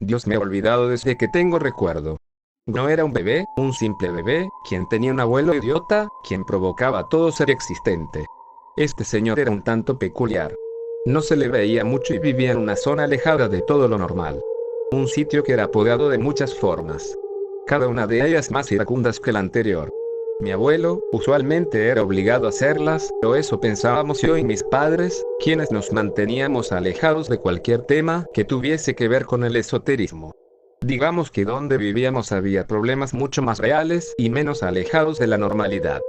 Dios me ha olvidado desde que tengo recuerdo. No era un bebé, un simple bebé, quien tenía un abuelo idiota, quien provocaba a todo ser existente. Este señor era un tanto peculiar. No se le veía mucho y vivía en una zona alejada de todo lo normal. Un sitio que era apodado de muchas formas. Cada una de ellas más iracundas que la anterior. Mi abuelo, usualmente era obligado a hacerlas, o eso pensábamos yo y mis padres, quienes nos manteníamos alejados de cualquier tema que tuviese que ver con el esoterismo. Digamos que donde vivíamos había problemas mucho más reales y menos alejados de la normalidad.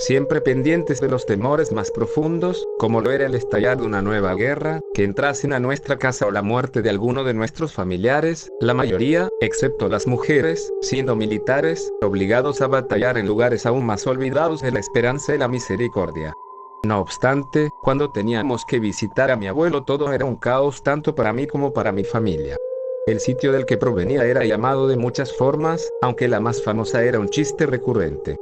Siempre pendientes de los temores más profundos, como lo era el estallar de una nueva guerra, que entrasen a nuestra casa o la muerte de alguno de nuestros familiares, la mayoría, excepto las mujeres, siendo militares, obligados a batallar en lugares aún más olvidados de la esperanza y la misericordia. No obstante, cuando teníamos que visitar a mi abuelo todo era un caos tanto para mí como para mi familia. El sitio del que provenía era llamado de muchas formas, aunque la más famosa era un chiste recurrente.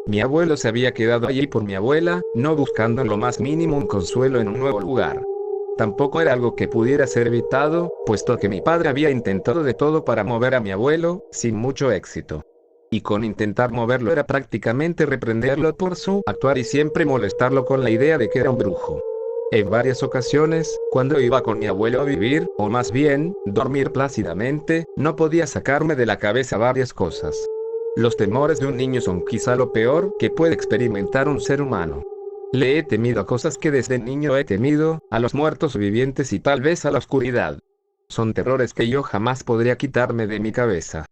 Mi abuelo se había quedado allí por mi abuela, no buscando en lo más mínimo un consuelo en un nuevo lugar. Tampoco era algo que pudiera ser evitado, puesto que mi padre había intentado de todo para mover a mi abuelo, sin mucho éxito. Y con intentar moverlo era prácticamente reprenderlo por su actuar y siempre molestarlo con la idea de que era un brujo. En varias ocasiones, cuando iba con mi abuelo a vivir, o más bien, dormir plácidamente, no podía sacarme de la cabeza varias cosas. Los temores de un niño son quizá lo peor que puede experimentar un ser humano. Le he temido a cosas que desde niño he temido, a los muertos vivientes y tal vez a la oscuridad. Son terrores que yo jamás podría quitarme de mi cabeza.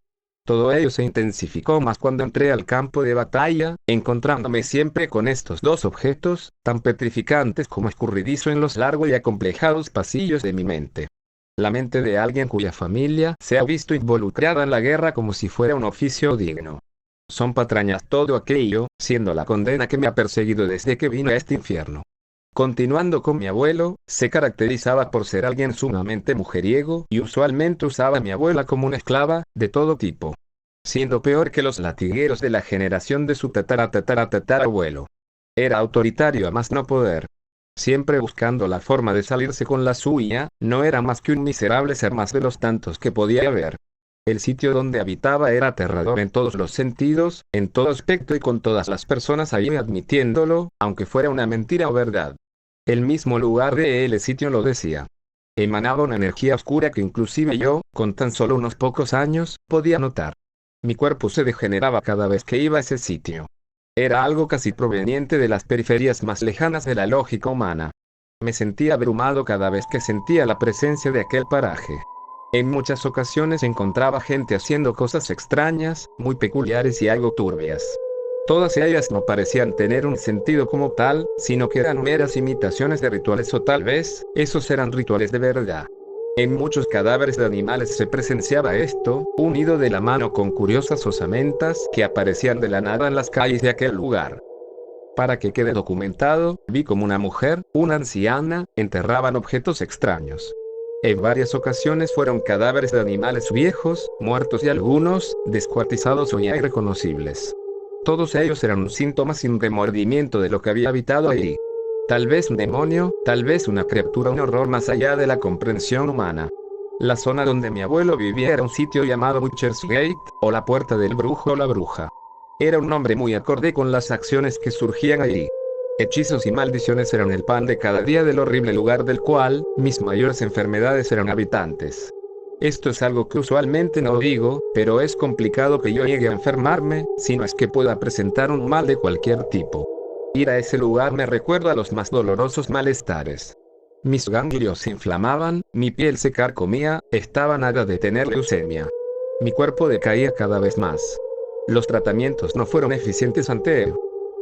Todo ello se intensificó más cuando entré al campo de batalla, encontrándome siempre con estos dos objetos, tan petrificantes como escurridizo en los largos y acomplejados pasillos de mi mente. La mente de alguien cuya familia se ha visto involucrada en la guerra como si fuera un oficio digno. Son patrañas todo aquello, siendo la condena que me ha perseguido desde que vine a este infierno. Continuando con mi abuelo, se caracterizaba por ser alguien sumamente mujeriego y usualmente usaba a mi abuela como una esclava, de todo tipo. Siendo peor que los latigueros de la generación de su tatarabuelo. Era autoritario a más no poder. Siempre buscando la forma de salirse con la suya, no era más que un miserable ser más de los tantos que podía haber. El sitio donde habitaba era aterrador en todos los sentidos, en todo aspecto y con todas las personas allí admitiéndolo, aunque fuera una mentira o verdad. El mismo lugar de el sitio lo decía. Emanaba una energía oscura que inclusive yo, con tan solo unos pocos años, podía notar. Mi cuerpo se degeneraba cada vez que iba a ese sitio. Era algo casi proveniente de las periferias más lejanas de la lógica humana. Me sentía abrumado cada vez que sentía la presencia de aquel paraje. En muchas ocasiones encontraba gente haciendo cosas extrañas, muy peculiares y algo turbias. Todas ellas no parecían tener un sentido como tal, sino que eran meras imitaciones de rituales o tal vez, esos eran rituales de verdad. En muchos cadáveres de animales se presenciaba esto, unido de la mano con curiosas osamentas que aparecían de la nada en las calles de aquel lugar. Para que quede documentado, vi como una mujer, una anciana, enterraban objetos extraños. En varias ocasiones fueron cadáveres de animales viejos, muertos y algunos, descuartizados o ya irreconocibles. Todos ellos eran un síntoma sin remordimiento de lo que había habitado allí. Tal vez un demonio, tal vez una criatura, un horror más allá de la comprensión humana. La zona donde mi abuelo vivía era un sitio llamado Butcher's Gate, o la puerta del brujo o la bruja. Era un nombre muy acorde con las acciones que surgían allí. Hechizos y maldiciones eran el pan de cada día del horrible lugar del cual mis mayores enfermedades eran habitantes. Esto es algo que usualmente no digo, pero es complicado que yo llegue a enfermarme, si no es que pueda presentar un mal de cualquier tipo. Ir a ese lugar me recuerda a los más dolorosos malestares. Mis ganglios se inflamaban, mi piel se carcomía, estaba a nada de tener leucemia. Mi cuerpo decaía cada vez más. Los tratamientos no fueron eficientes ante él.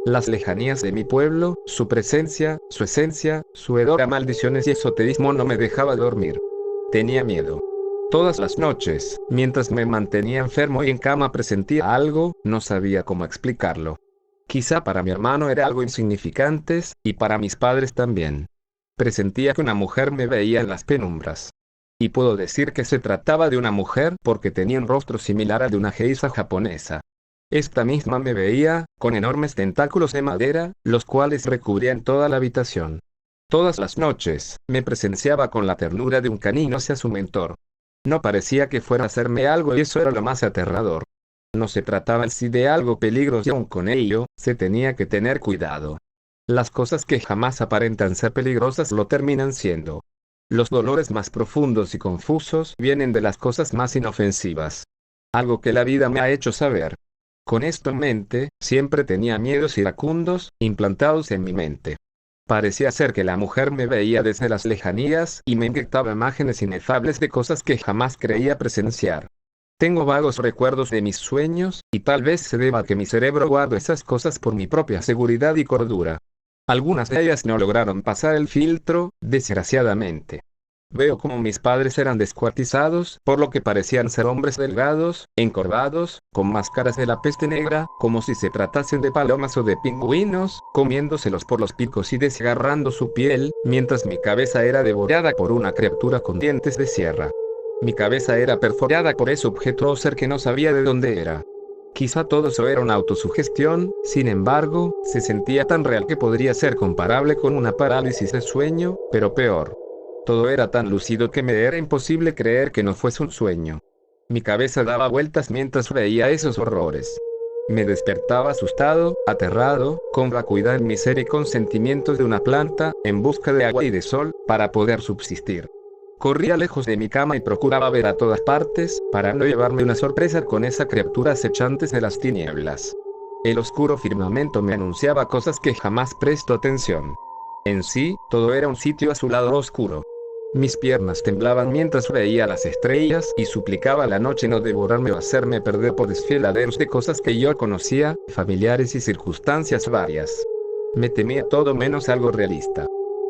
Las lejanías de mi pueblo, su presencia, su esencia, su hedor a maldiciones y esoterismo no me dejaba dormir. Tenía miedo. Todas las noches, mientras me mantenía enfermo y en cama presentía algo, no sabía cómo explicarlo. Quizá para mi hermano era algo insignificante, y para mis padres también. Presentía que una mujer me veía en las penumbras. Y puedo decir que se trataba de una mujer porque tenía un rostro similar al de una geisha japonesa. Esta misma me veía, con enormes tentáculos de madera, los cuales recubrían toda la habitación. Todas las noches, me presenciaba con la ternura de un canino hacia su mentor. No parecía que fuera a hacerme algo y eso era lo más aterrador. No se trataba en sí de algo peligroso y aun con ello, se tenía que tener cuidado. Las cosas que jamás aparentan ser peligrosas lo terminan siendo. Los dolores más profundos y confusos vienen de las cosas más inofensivas. Algo que la vida me ha hecho saber. Con esto en mente, siempre tenía miedos iracundos, implantados en mi mente. Parecía ser que la mujer me veía desde las lejanías y me inyectaba imágenes inefables de cosas que jamás creía presenciar. Tengo vagos recuerdos de mis sueños, y tal vez se deba a que mi cerebro guarda esas cosas por mi propia seguridad y cordura. Algunas de ellas no lograron pasar el filtro, desgraciadamente. Veo como mis padres eran descuartizados, por lo que parecían ser hombres delgados, encorvados, con máscaras de la peste negra, como si se tratasen de palomas o de pingüinos, comiéndoselos por los picos y desgarrando su piel, mientras mi cabeza era devorada por una criatura con dientes de sierra. Mi cabeza era perforada por ese objeto o ser que no sabía de dónde era. Quizá todo eso era una autosugestión, sin embargo, se sentía tan real que podría ser comparable con una parálisis de sueño, pero peor. Todo era tan lúcido que me era imposible creer que no fuese un sueño. Mi cabeza daba vueltas mientras veía esos horrores. Me despertaba asustado, aterrado, con vacuidad en mi ser y con sentimientos de una planta, en busca de agua y de sol, para poder subsistir. Corría lejos de mi cama y procuraba ver a todas partes, para no llevarme una sorpresa con esa criatura acechantes de las tinieblas. El oscuro firmamento me anunciaba cosas que jamás presto atención. En sí, todo era un sitio azulado oscuro. Mis piernas temblaban mientras veía las estrellas y suplicaba a la noche no devorarme o hacerme perder por desfiladeros de cosas que yo conocía, familiares y circunstancias varias. Me temía todo menos algo realista.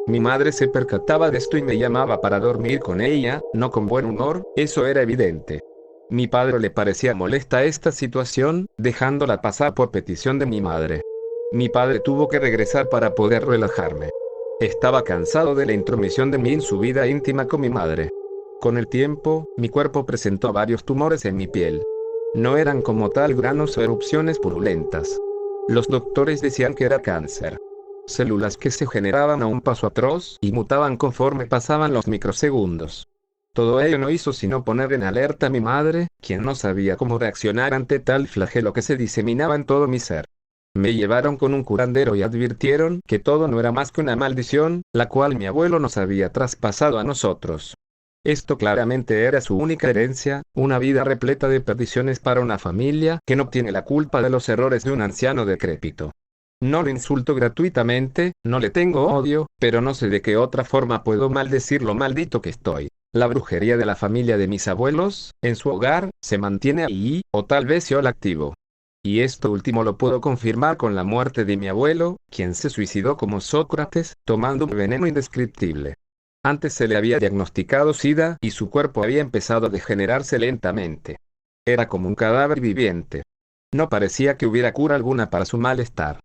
Mi madre se percataba de esto y me llamaba para dormir con ella, no con buen humor, eso era evidente. Mi padre le parecía molesta esta situación, dejándola pasar por petición de mi madre. Mi padre tuvo que regresar para poder relajarme. Estaba cansado de la intromisión de mí en su vida íntima con mi madre. Con el tiempo, mi cuerpo presentó varios tumores en mi piel. No eran como tal granos o erupciones purulentas. Los doctores decían que era cáncer. Células que se generaban a un paso atroz y mutaban conforme pasaban los microsegundos. Todo ello no hizo sino poner en alerta a mi madre, quien no sabía cómo reaccionar ante tal flagelo que se diseminaba en todo mi ser. Me llevaron con un curandero y advirtieron que todo no era más que una maldición, la cual mi abuelo nos había traspasado a nosotros. Esto claramente era su única herencia, una vida repleta de perdiciones para una familia que no tiene la culpa de los errores de un anciano decrépito. No lo insulto gratuitamente, no le tengo odio, pero no sé de qué otra forma puedo maldecir lo maldito que estoy. La brujería de la familia de mis abuelos, en su hogar, se mantiene ahí, o tal vez yo la activo. Y esto último lo puedo confirmar con la muerte de mi abuelo, quien se suicidó como Sócrates, tomando un veneno indescriptible. Antes se le había diagnosticado SIDA y su cuerpo había empezado a degenerarse lentamente. Era como un cadáver viviente. No parecía que hubiera cura alguna para su malestar.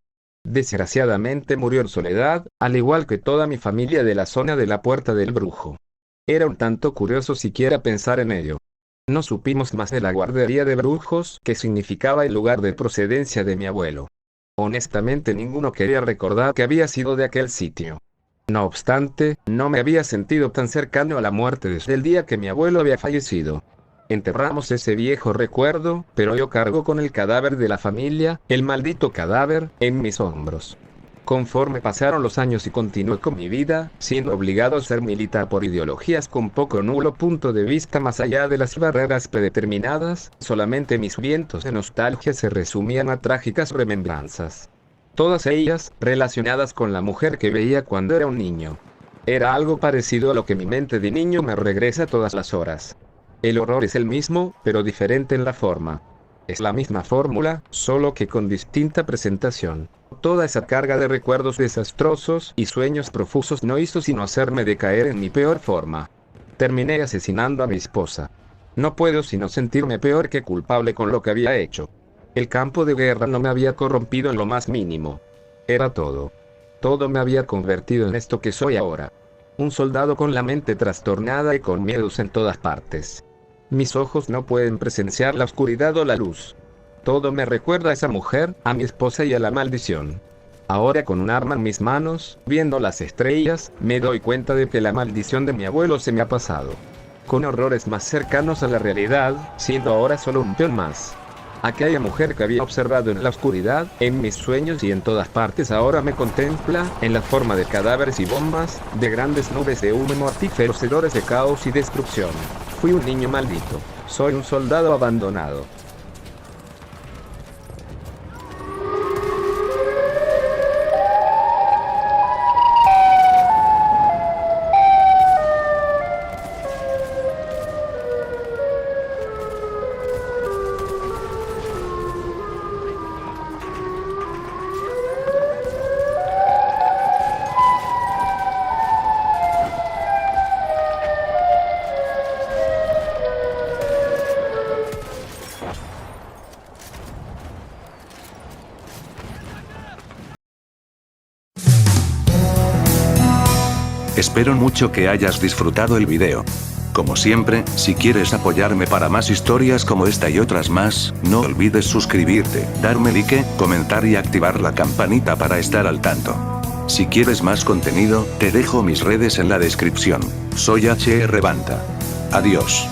Desgraciadamente murió en soledad, al igual que toda mi familia de la zona de la Puerta del Brujo. Era un tanto curioso siquiera pensar en ello. No supimos más de la guardería de brujos, que significaba el lugar de procedencia de mi abuelo. Honestamente ninguno quería recordar que había sido de aquel sitio. No obstante, no me había sentido tan cercano a la muerte desde el día que mi abuelo había fallecido. Enterramos ese viejo recuerdo, pero yo cargo con el cadáver de la familia, el maldito cadáver, en mis hombros. Conforme pasaron los años y continué con mi vida, siendo obligado a ser militar por ideologías con poco o nulo punto de vista más allá de las barreras predeterminadas, solamente mis vientos de nostalgia se resumían a trágicas remembranzas. Todas ellas, relacionadas con la mujer que veía cuando era un niño. Era algo parecido a lo que mi mente de niño me regresa todas las horas. El horror es el mismo, pero diferente en la forma. Es la misma fórmula, solo que con distinta presentación. Toda esa carga de recuerdos desastrosos y sueños profusos no hizo sino hacerme decaer en mi peor forma. Terminé asesinando a mi esposa. No puedo sino sentirme peor que culpable con lo que había hecho. El campo de guerra no me había corrompido en lo más mínimo. Era todo. Todo me había convertido en esto que soy ahora. Un soldado con la mente trastornada y con miedos en todas partes. Mis ojos no pueden presenciar la oscuridad o la luz. Todo me recuerda a esa mujer, a mi esposa y a la maldición. Ahora con un arma en mis manos, viendo las estrellas, me doy cuenta de que la maldición de mi abuelo se me ha pasado. con horrores más cercanos a la realidad, siendo ahora solo un peón más. Aquella mujer que había observado en la oscuridad, en mis sueños y en todas partes ahora me contempla, en la forma de cadáveres y bombas, de grandes nubes de humo mortíferos hedores de caos y destrucción. Fui un niño maldito. Soy un soldado abandonado. Espero mucho que hayas disfrutado el video. Como siempre, si quieres apoyarme para más historias como esta y otras más, no olvides suscribirte, darme like, comentar y activar la campanita para estar al tanto. Si quieres más contenido, te dejo mis redes en la descripción. Soy HR Banta. Adiós.